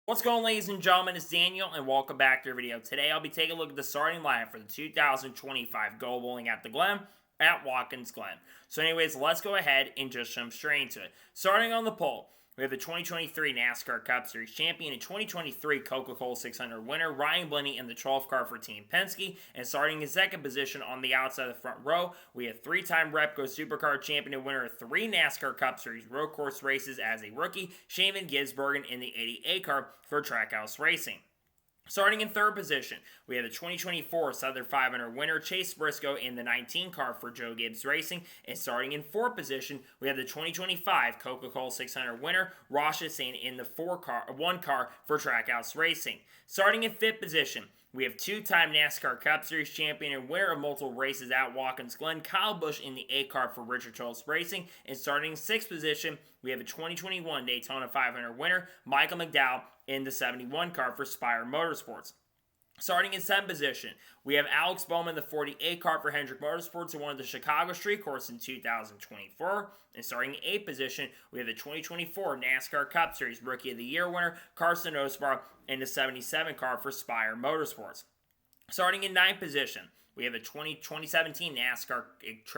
What's going on, ladies and gentlemen? It's Daniel, and welcome back to our video. Today, I'll be taking a look at the starting lineup for the 2025 Go Bowling at the Glen at Watkins Glen. So anyways, let's go ahead and just jump straight into it. Starting on the pole, we have the 2023 NASCAR Cup Series champion and 2023 Coca-Cola 600 winner, Ryan Blaney, in the 12th car for Team Penske. And starting in second position on the outside of the front row, we have three-time Repco Supercar champion and winner of 3 NASCAR Cup Series road course races as a rookie, Shane Van Gisbergen, in the 88 car for Trackhouse Racing. Starting in third position, we have the 2024 Southern 500 winner, Chase Briscoe, in the 19 car for Joe Gibbs Racing. And starting in fourth position, we have the 2025 Coca-Cola 600 winner, Ross Chastain, in the 1 car for Trackhouse Racing. Starting in fifth position, we have two-time NASCAR Cup Series champion and winner of multiple races at Watkins Glen, Kyle Busch, in the 8 car for Richard Childress Racing. And starting in sixth position, we have a 2021 Daytona 500 winner, Michael McDowell, in the 71 car for Spire Motorsports. Starting in seventh position, we have Alex Bowman, the 48 car for Hendrick Motorsports, who won the Chicago Street Course in 2024. And starting in eighth position, we have the 2024 NASCAR Cup Series Rookie of the Year winner, Carson Osbar, in the 77 car for Spire Motorsports. Starting in ninth position, we have the 2017 NASCAR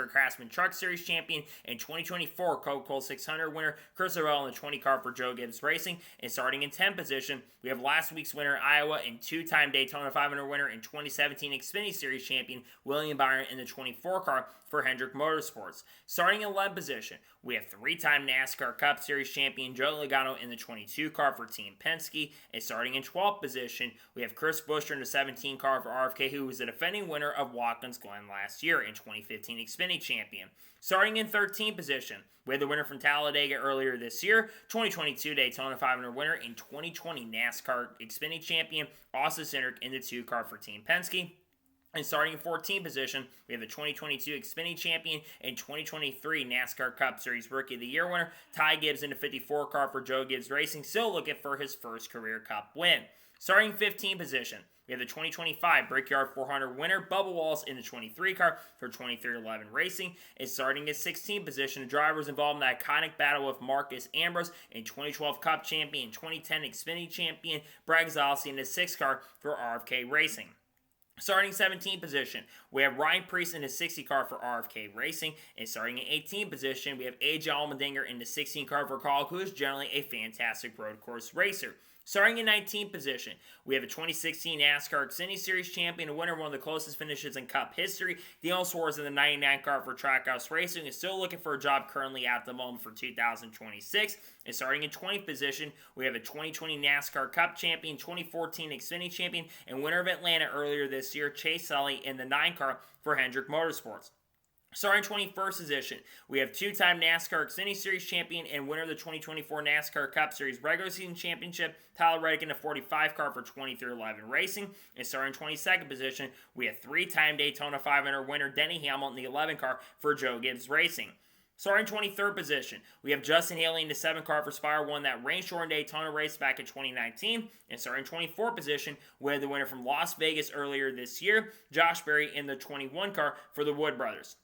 Craftsman Truck Series champion and 2024 Coca-Cola 600 winner, Chris Orwell, in the 20 car for Joe Gibbs Racing. And starting in 10th position, we have last week's winner in Iowa and two-time Daytona 500 winner and 2017 Xfinity Series champion, William Byron, in the 24 car for Hendrick Motorsports. Starting in 11th position, we have three-time NASCAR Cup Series champion Joe Logano in the 22 car for Team Penske. And starting in 12th position, we have Chris Buescher in the 17 car for RFK, who was the defending winner of Watkins Glen last year and 2015 Xfinity champion. Starting in 13th position, we had the winner from Talladega earlier this year, 2022 Daytona 500 winner and 2020 NASCAR Xfinity champion, Austin Cindric, in the 2 car for Team Penske. And starting in 14th position, we have the 2022 Xfinity champion and 2023 NASCAR Cup Series Rookie of the Year winner, Ty Gibbs, in the 54 car for Joe Gibbs Racing, still looking for his first career Cup win. Starting 15th position, we have the 2025 Brickyard 400 winner, Bubba Wallace, in the 23 car for 2311 Racing. And starting at 16th position, the drivers involved in the iconic battle with Marcus Ambrose and 2012 Cup champion, 2010 Xfinity champion, Brad Keselowski, in the 6 car for RFK Racing. Starting 17th position, we have Ryan Preece in the 60 car for RFK Racing. And starting in 18th position, we have AJ Allmendinger in the 16 car for Call, who is generally a fantastic road course racer. Starting in 19th position, we have a 2016 NASCAR Xfinity Series champion and winner of one of the closest finishes in Cup history, Daniel Suarez, in the 99 car for Trackhouse Racing, is still looking for a job currently at the moment for 2026. And starting in 20th position, we have a 2020 NASCAR Cup champion, 2014 Xfinity champion, and winner of Atlanta earlier this year, Chase Sully, in the 9 car for Hendrick Motorsports. Starting 21st position, we have two-time NASCAR Xfinity Series champion and winner of the 2024 NASCAR Cup Series regular season championship, Tyler Reddick, in the 45 car for 2311 Racing. And starting 22nd position, we have three-time Daytona 500 winner Denny Hamlin in the 11 car for Joe Gibbs Racing. Starting 23rd position, we have Justin Haley in the 7 car for Spire, won that rain-shortened Daytona race back in 2019. And starting 24th position, we had the winner from Las Vegas earlier this year, Josh Berry, in the 21 car for the Wood Brothers.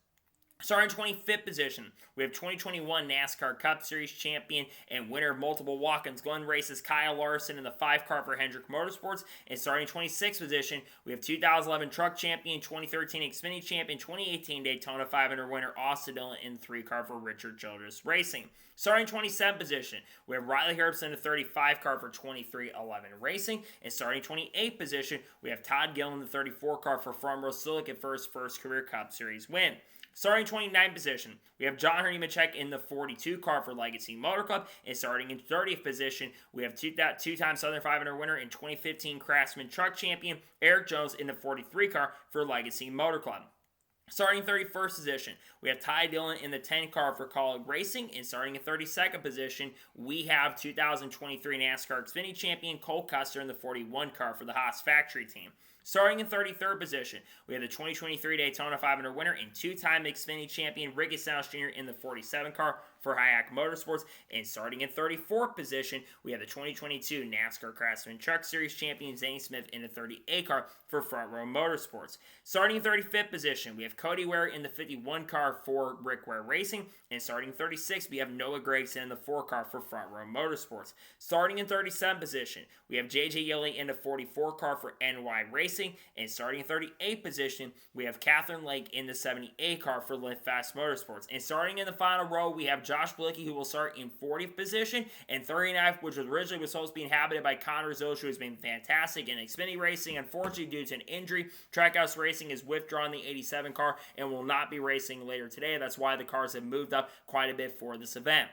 Starting 25th position, we have 2021 NASCAR Cup Series champion and winner of multiple Watkins Glen races, Kyle Larson, in the 5 car for Hendrick Motorsports. And starting 26th position, we have 2011 Truck champion, 2013 Xfinity champion, 2018 Daytona 500 winner, Austin Dillon, in the 3 car for Richard Childress Racing. Starting 27th position, we have Riley Herbst in the 35 car for 2311 Racing. And starting 28th position, we have Todd Gillen in the 34 car for Front Row Silicon for his first career Cup Series win. Starting 29th position, we have John Henry Nemechek in the 42 car for Legacy Motor Club. And starting in 30th position, we have two-time Southern 500 winner and 2015 Craftsman Truck champion, Eric Jones, in the 43 car for Legacy Motor Club. Starting 31st position, we have Ty Dillon in the 10 car for Call Racing. And starting in 32nd position, we have 2023 NASCAR Xfinity champion Cole Custer in the 41 car for the Haas Factory team. Starting in 33rd position, we have the 2023 Daytona 500 winner and two-time Xfinity champion Ricky Stenhouse Jr. in the 47 car for Hayek Motorsports. And starting in 34th position, we have the 2022 NASCAR Craftsman Truck Series champion Zane Smith in the 38 car for Front Row Motorsports. Starting in 35th position, we have Cody Ware in the 51 car for Rick Ware Racing. And starting in 36th, we have Noah Gragson in the 4 car for Front Row Motorsports. Starting in 37th position, we have JJ Yeley in the 44 car for NY Racing. And starting in 38th position, we have Catherine Lake in the 78 car for Live Fast Motorsports. And starting in the final row, we have Josh Blicky, who will start in 40th position, and 39th, which originally was supposed to be inhabited by Connor Zilch, who has been fantastic in Xfinity Racing. Unfortunately, due to an injury, Trackhouse Racing is withdrawing the 87 car and will not be racing later today. That's why the cars have moved up quite a bit for this event.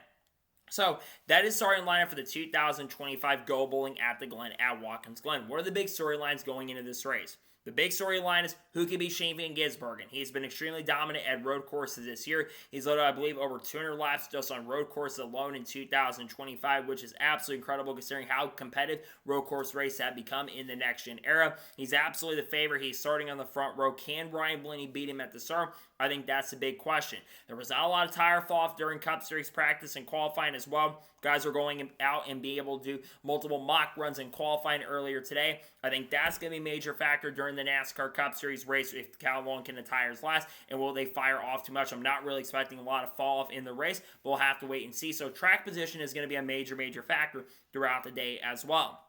So, that is starting lineup for the 2025 Go Bowling at the Glen at Watkins Glen. What are the big storylines going into this race? The big storyline is who can beat Shane Van Gisbergen. He's been extremely dominant at road courses this year. He's led, I believe, over 200 laps just on road courses alone in 2025, which is absolutely incredible considering how competitive road course races have become in the next-gen era. He's absolutely the favorite. He's starting on the front row. Can Ryan Blaney beat him at the start? I think that's the big question. There was not a lot of tire fall-off during Cup Series practice and qualifying as well. Guys are going out and being able to do multiple mock runs and qualifying earlier today. I think that's going to be a major factor during the NASCAR Cup Series race. If how long can the tires last, and will they fire off too much? I'm not really expecting a lot of fall-off in the race, but we'll have to wait and see. So track position is going to be a major factor throughout the day as well.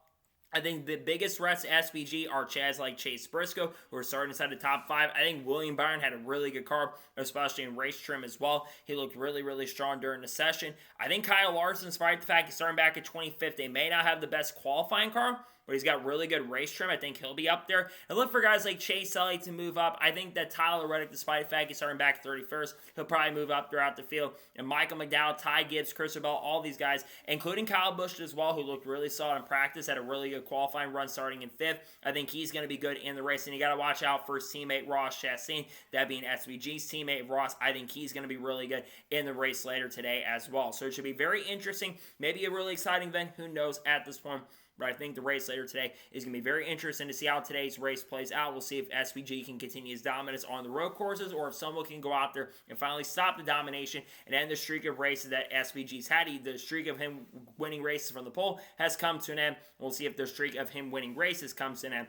I think the biggest threats to SVG are Chads like Chase Briscoe, who are starting inside the top 5. I think William Byron had a really good car, especially in race trim as well. He looked really strong during the session. I think Kyle Larson, despite the fact he's starting back at 25th, they may not have the best qualifying car, but he's got really good race trim. I think he'll be up there. And look for guys like Chase Elliott to move up. I think that Tyler Reddick, despite the fact he's starting back at 31st, he'll probably move up throughout the field. And Michael McDowell, Ty Gibbs, Christopher Bell, all these guys, including Kyle Busch as well, who looked really solid in practice, had a really good qualifying run starting in 5th. I think he's going to be good in the race. And you got to watch out for his teammate Ross Chastain, that being SVG's teammate Ross. I think he's going to be really good in the race later today as well. So it should be very interesting. Maybe a really exciting event. Who knows at this point. But I think the race later today is going to be very interesting to see how today's race plays out. We'll see if SVG can continue his dominance on the road courses, or if someone can go out there and finally stop the domination and end the streak of races that SVG's had. The streak of him winning races from the pole has come to an end. We'll see if the streak of him winning races comes to an end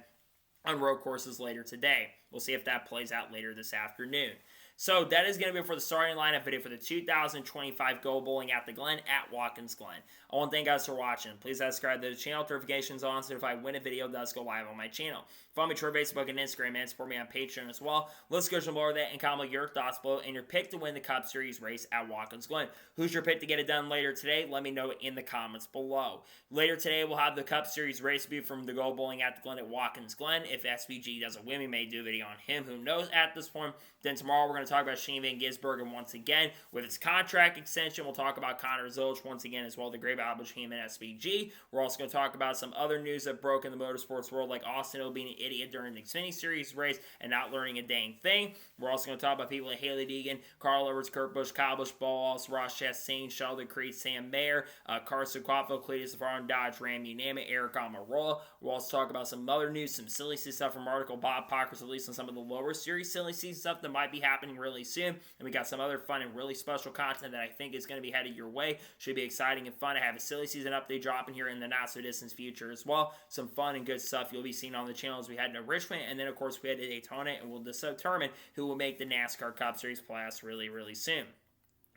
on road courses later today. We'll see if that plays out later this afternoon. So that is going to be for the starting lineup video for the 2025 Go Bowling at the Glen at Watkins Glen. I want to thank you guys for watching. Please subscribe to the channel, notifications on, so if I win a video, it does go live on my channel. Follow me on Facebook and Instagram, and support me on Patreon as well. Let's go to more of that and comment your thoughts below and your pick to win the Cup Series race at Watkins Glen. Who's your pick to get it done later today? Let me know in the comments below. Later today, we'll have the Cup Series race view from the Go Bowling at the Glen at Watkins Glen. If SVG doesn't win, we may do a video on him. Who knows at this point? Then tomorrow, we're going to talk about Shane Van Gisbergen once again with his contract extension. We'll talk about Connor Zilch once again as well, the great battle between him and SVG. We're also going to talk about some other news that broke in the motorsports world, like Austin Hill being an idiot during the Xfinity Series race and not learning a dang thing. We're also going to talk about people like Haley Deegan, Carl Edwards, Kurt Busch, Kyle Busch, Balls, Ross Chastain, Sheldon Creed, Sam Mayer, Carson Quattro, Cletus Navarro, Dodge Ram, you name it, Eric Almirola. We'll also talk about some other news, some silly season stuff from article Bob Pocker's released on some of the lower series silly season stuff that might be happening really soon. And we got some other fun and really special content that I think is going to be headed your way. Should be exciting and fun. I have a silly season update dropping here in the not so distant future as well. Some fun and good stuff you'll be seeing on the channel as we head to Richmond, and then of course we head to Daytona, and we'll determine who will make the NASCAR Cup Series playoffs really soon.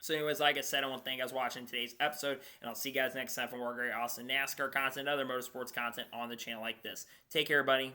So anyways, like I said, I want to thank you guys for watching today's episode, and I'll see you guys next time for more great awesome NASCAR content and other motorsports content on the channel like this. Take care, everybody.